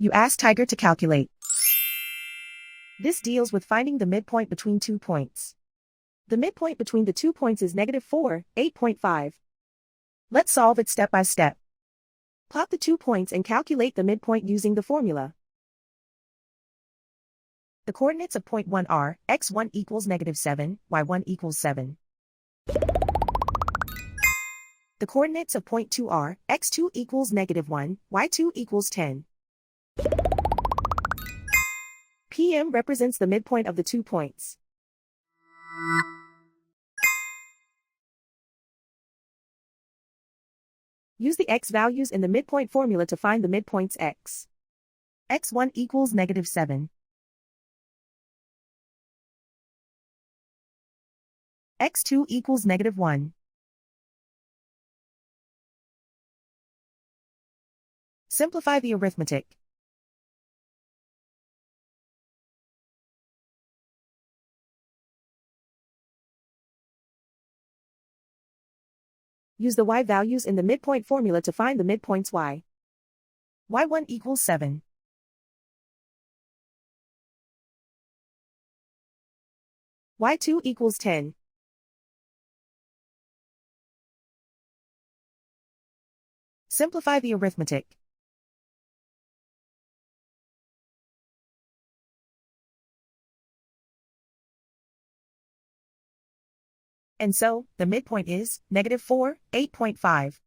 You ask Tiger to calculate. This deals with finding the midpoint between 2 points. The midpoint between the 2 points is -4, 8.5. Let's solve it step by step. Plot the 2 points and calculate the midpoint using the formula. The coordinates of point 1 are x1 equals -7, y1 equals 7. The coordinates of point 2 are x2 equals -1, y2 equals 10. PM represents the midpoint of the 2 points. Use the x values in the midpoint formula to find the midpoints x. x1 equals -7. x2 equals -1. Simplify the arithmetic. Use the y values in the midpoint formula to find the midpoints y. y1 equals 7. y2 equals 10. Simplify the arithmetic. And so, the midpoint is -4, 8.5.